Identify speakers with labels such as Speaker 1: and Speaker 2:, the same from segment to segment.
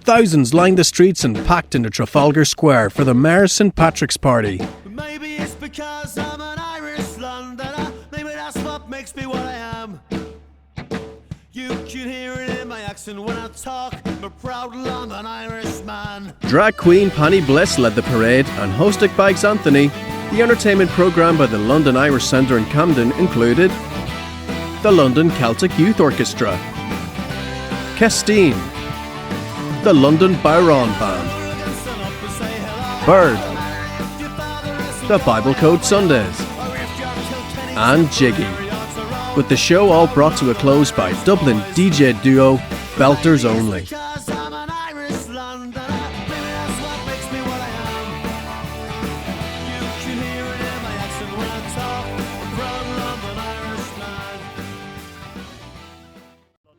Speaker 1: Thousands lined the streets and packed into Trafalgar Square for the Mayor's St Patrick's Party.
Speaker 2: Maybe it's because I'm an Irish Londoner. Maybe that's what makes me what I am. You can hear it in my accent when I talk. I'm a proud London Irishman.
Speaker 1: Drag queen Penny Bliss led the parade, and hosted by Xnthony, the entertainment programme by the London Irish Centre in Camden included the London Celtic Youth Orchestra, Kestine, the London Bodhran Band, Biird, the BibleCode Sundays, and Jiggy, with the show all brought to a close by Dublin DJ duo Belters Only.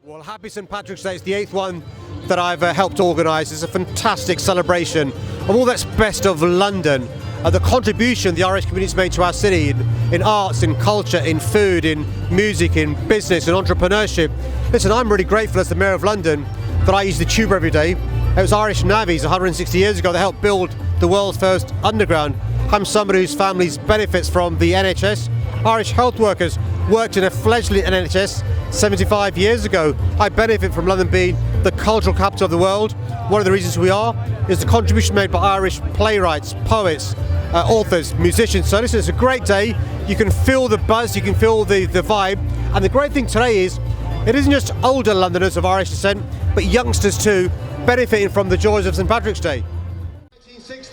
Speaker 3: Well, happy St Patrick's Day. It's the 8th one that I've helped organise. It's a fantastic celebration of all that's best of London, the contribution the Irish community's made to our city in arts, in culture, in food, in music, in business, in entrepreneurship. Listen, I'm really grateful as the Mayor of London that I use the tube every day. It was Irish navvies 160 years ago that helped build the world's first underground. I'm somebody whose family benefits from the NHS. Irish health workers worked in a fledgling NHS 75 years ago. I benefit from London being the cultural capital of the world. One of the reasons we are is the contribution made by Irish playwrights, poets, authors, musicians. So listen, it's a great day. You can feel the buzz, you can feel the vibe. And the great thing today is, it isn't just older Londoners of Irish descent, but youngsters too, benefiting from the joys of St Patrick's Day.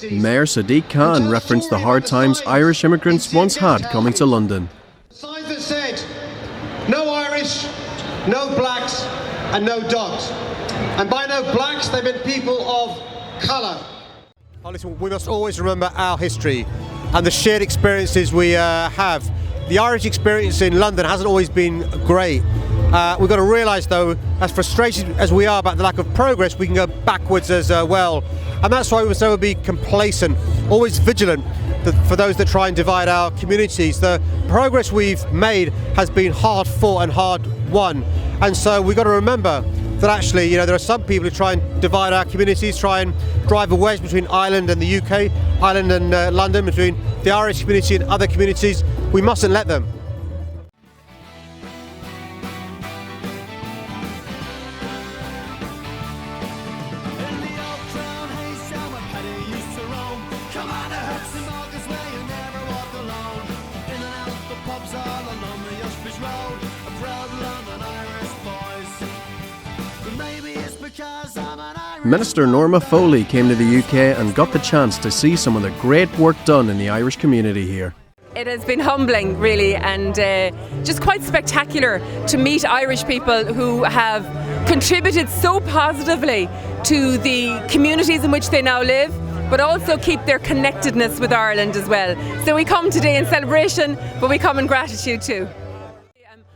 Speaker 1: Mayor Sadiq Khan referenced the hard times Irish immigrants once had coming to London.
Speaker 3: Signs that said, no Irish, no blacks, and no dogs. And by no blacks, they meant people of colour. Oh, listen, we must always remember our history and the shared experiences we have. The Irish experience in London hasn't always been great. We've got to realise, though, as frustrated as we are about the lack of progress, we can go backwards as well. And that's why we must never be complacent, always vigilant for those that try and divide our communities. The progress we've made has been hard fought and hard won. And so we've got to remember that actually, you know, there are some people who try and divide our communities, try and drive a wedge between Ireland and the UK, Ireland and London, between the Irish community and other communities. We mustn't let them.
Speaker 1: Minister Norma Foley came to the UK and got the chance to see some of the great work done in the Irish community here.
Speaker 4: It has been humbling, really, and just quite spectacular to meet Irish people who have contributed so positively to the communities in which they now live, but also keep their connectedness with Ireland as well. So we come today in celebration, but we come in gratitude too.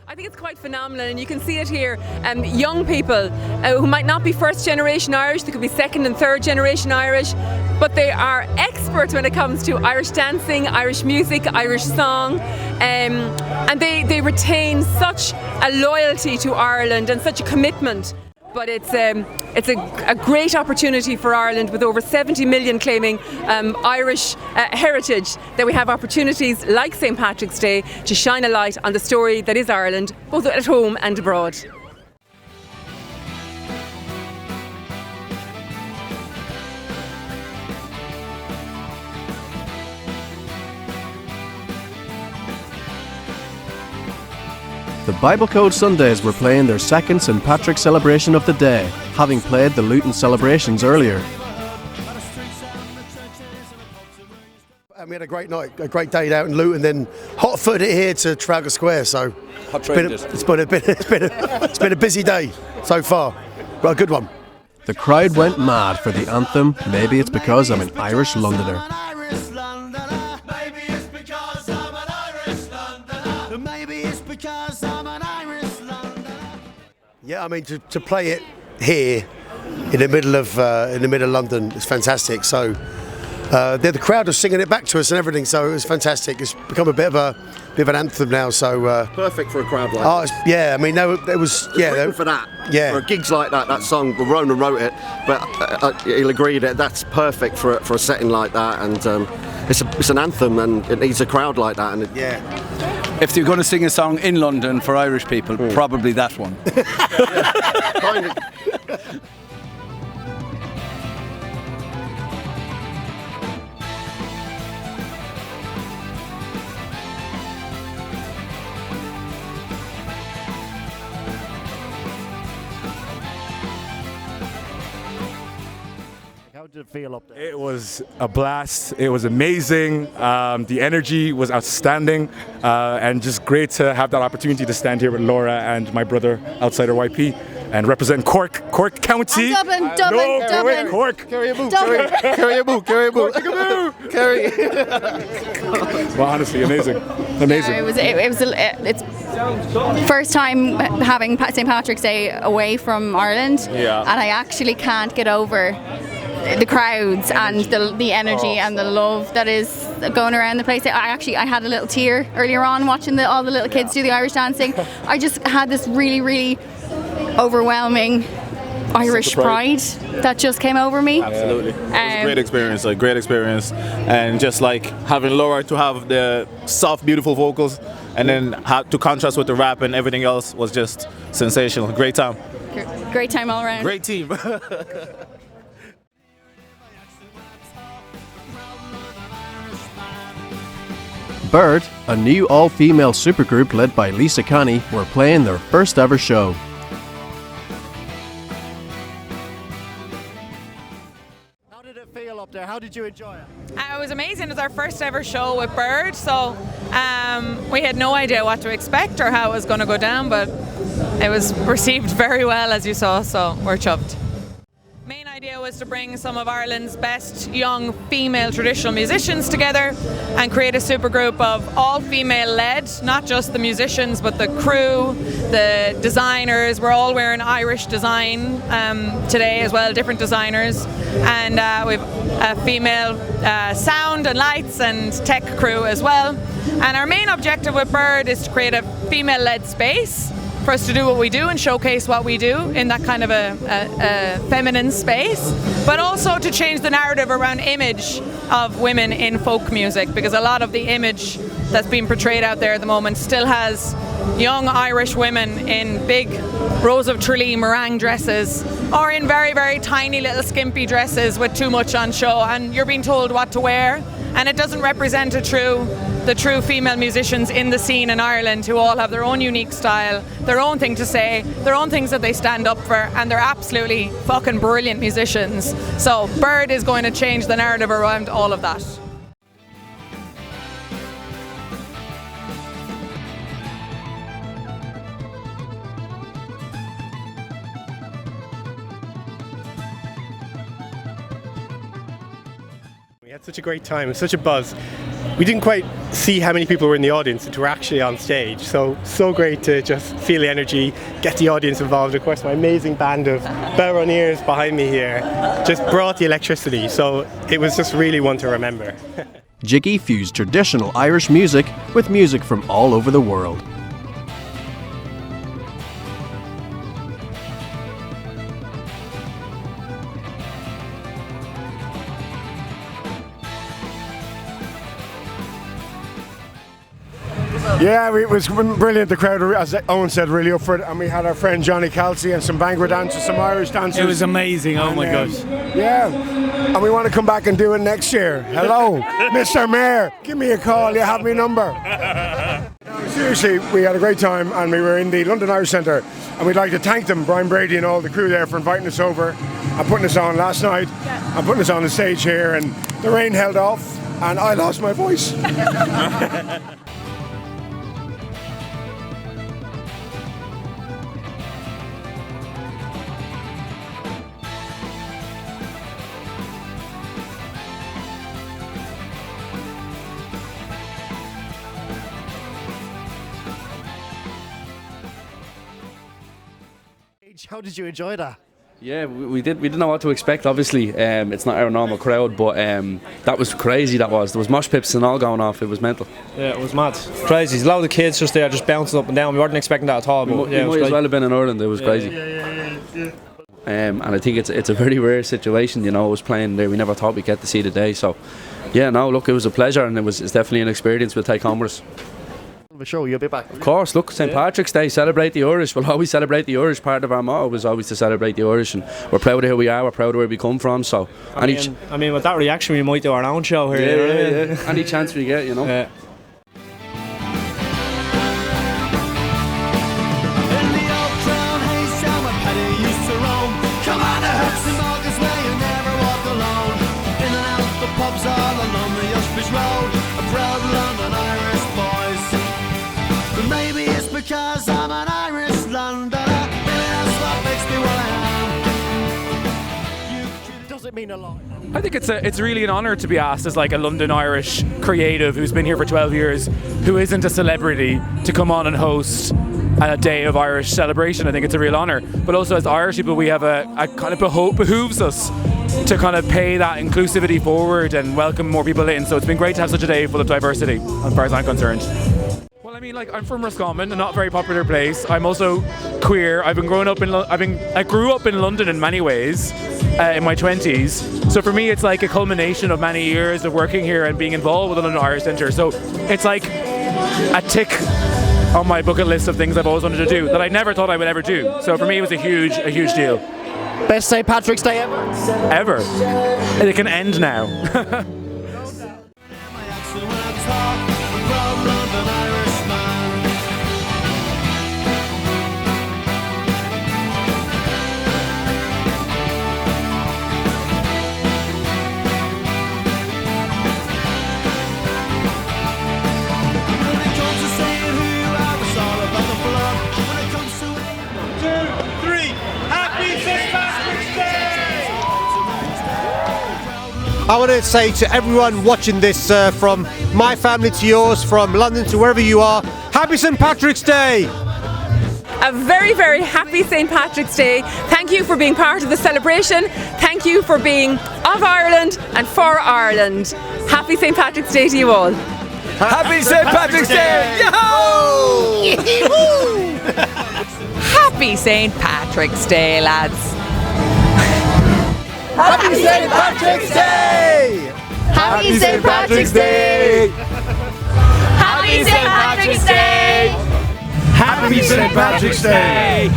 Speaker 4: I think it's quite phenomenal, and you can see it here. Young people who might not be first generation Irish, they could be second and third generation Irish, but they are experts when it comes to Irish dancing, Irish music, Irish song, and they retain such a loyalty to Ireland and such a commitment. But it's a great opportunity for Ireland, with over 70 million claiming Irish heritage, that we have opportunities like St Patrick's Day to shine a light on the story that is Ireland, both at home and abroad.
Speaker 1: The BibleCode Sundays were playing their second St Patrick's celebration of the day, having played the Luton celebrations earlier.
Speaker 5: And we had a great night, a great day out in Luton, then hot-footed here to Trafalgar Square. So it's been a busy day so far, but a good one.
Speaker 1: The crowd went mad for the anthem, Maybe It's Because I'm an Irish Londoner.
Speaker 5: Yeah, I mean to play it here in the middle of London is fantastic. So the crowd was singing it back to us and everything. So it was fantastic. It's become a bit of a bit of an anthem now. So
Speaker 6: perfect for a crowd like
Speaker 5: oh,
Speaker 6: that.
Speaker 5: yeah. I mean, it was
Speaker 6: Written for that.
Speaker 5: Yeah.
Speaker 6: For gigs like that song, Ronan wrote it, but he'll agree that that's perfect for a setting like that, and it's an anthem, and it needs a crowd like that. And
Speaker 7: if you're going to sing a song in London for Irish people, probably that one.
Speaker 6: Kind of.
Speaker 8: How did it feel up there?
Speaker 9: It was a blast. It was amazing. The energy was outstanding, and just great to have that opportunity to stand here with Laura and my brother outside our YP and represent Cork County.
Speaker 10: Dublin.
Speaker 9: Cork.
Speaker 6: Carry a boo.
Speaker 9: Well, honestly, amazing.
Speaker 10: It's first time having St. Patrick's Day away from Ireland, and I actually can't get over the crowds and the energy and the love that is going around the place. I had a little tear earlier on watching all the little kids do the Irish dancing. I just had this really, really overwhelming Irish pride that just came over me.
Speaker 11: Absolutely. It was a great experience, and just like having Laura to have the soft, beautiful vocals, and then to contrast with the rap and everything else was just sensational. Great time.
Speaker 10: Great time all around.
Speaker 11: Great team.
Speaker 1: Biird, a new all-female supergroup led by Lisa Canny, were playing their first ever show.
Speaker 8: How did it feel up there? How did you enjoy it?
Speaker 4: It was amazing. It was our first ever show with Biird, so we had no idea what to expect or how it was going to go down, but it was received very well, as you saw, so we're chuffed. Main idea was to bring some of Ireland's best young female traditional musicians together and create a supergroup of all female led, not just the musicians but the crew, the designers. We're all wearing Irish design today as well, different designers, and we've a female sound and lights and tech crew as well. And our main objective with Biird is to create a female led space for us to do what we do and showcase what we do in that kind of a feminine space, but also to change the narrative around image of women in folk music, because a lot of the image that's being portrayed out there at the moment still has young Irish women in big Rose of Tralee meringue dresses or in very, very tiny little skimpy dresses with too much on show, and you're being told what to wear, and it doesn't represent the true female musicians in the scene in Ireland, who all have their own unique style, their own thing to say, their own things that they stand up for, and they're absolutely fucking brilliant musicians. So Biird is going to change the narrative around all of that.
Speaker 12: We had such a great time, such a buzz. We didn't quite see how many people were in the audience that were actually on stage, so great to just feel the energy, get the audience involved. Of course, my amazing band of bell-run-ears behind me here just brought the electricity, so it was just really one to remember.
Speaker 1: Jiggy fused traditional Irish music with music from all over the world.
Speaker 13: Yeah, it was brilliant. The crowd, as Owen said, really up for it. And we had our friend Johnny Kelsey and some Bangor dancers, some Irish dancers.
Speaker 14: It was amazing, oh my gosh.
Speaker 13: Yeah, and we want to come back and do it next year. Hello, Mr. Mayor, give me a call, you have my number. Seriously, we had a great time and we were in the London Irish Centre, and we'd like to thank them, Brian Brady and all the crew there, for inviting us over and putting us on last night and putting us on the stage here, and the rain held off and I lost my voice.
Speaker 8: How did you enjoy that?
Speaker 14: Yeah, we didn't know what to expect. Obviously, it's not our normal crowd, but that was crazy. There was mosh pits and all going off. It was mental.
Speaker 15: Yeah, it was mad, crazy. A lot of the kids just there, just bouncing up and down. We weren't expecting that at all. But
Speaker 14: we might as well have been in Ireland. It was crazy. And I think it's a very rare situation. You know, I was playing there. We never thought we'd get to see the day. So, yeah, no, look, it was a pleasure, and it's definitely an experience we'll take home with us.
Speaker 8: Of a show, you'll be back.
Speaker 14: Of course, look, St. Patrick's Day, celebrate the Irish. We'll always celebrate the Irish. Part of our motto was always to celebrate the Irish, and we're proud of who we are, we're proud of where we come from. So,
Speaker 15: I mean, with that reaction, we might do our own show here.
Speaker 14: Yeah. Any chance we get, you know.
Speaker 15: Yeah.
Speaker 2: Because I'm an Irish Londoner, maybe that's what makes me what I am.
Speaker 8: Does it mean a lot?
Speaker 16: I think it's really an honour to be asked as like a London Irish creative who's been here for 12 years, who isn't a celebrity, to come on and host a day of Irish celebration. I think it's a real honour. But also as Irish people, we have a kind of behooves us to kind of pay that inclusivity forward and welcome more people in. So it's been great to have such a day full of diversity, as far as I'm concerned. I mean, like, I'm from Roscommon, a not very popular place. I'm also queer. I grew up in London in many ways, in my 20s. So for me, it's like a culmination of many years of working here and being involved with the London Irish Centre. So it's like a tick on my bucket list of things I've always wanted to do that I never thought I would ever do. So for me, it was a huge deal.
Speaker 8: Best St. Patrick's Day ever?
Speaker 16: Ever. And it can end now.
Speaker 3: I want to say to everyone watching this, from my family to yours, from London to wherever you are, happy St. Patrick's Day!
Speaker 4: A very, very happy St. Patrick's Day. Thank you for being part of the celebration. Thank you for being of Ireland and for Ireland. Happy St. Patrick's Day to you all.
Speaker 7: Happy St. Patrick's Day!
Speaker 4: Yahoo! Happy St. Patrick's Day, lads.
Speaker 2: Happy St. Patrick's Day!
Speaker 10: Happy St. Patrick's Day!
Speaker 2: Happy St. Patrick's Day!
Speaker 7: Happy St. Patrick's Day!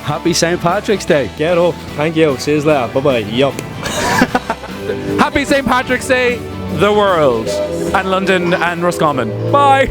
Speaker 14: Happy St. Patrick's Day!
Speaker 15: Get up. Thank you. See you later. Bye-bye. Yup.
Speaker 16: Happy St. Patrick's Day, the world, and London and Roscommon. Bye!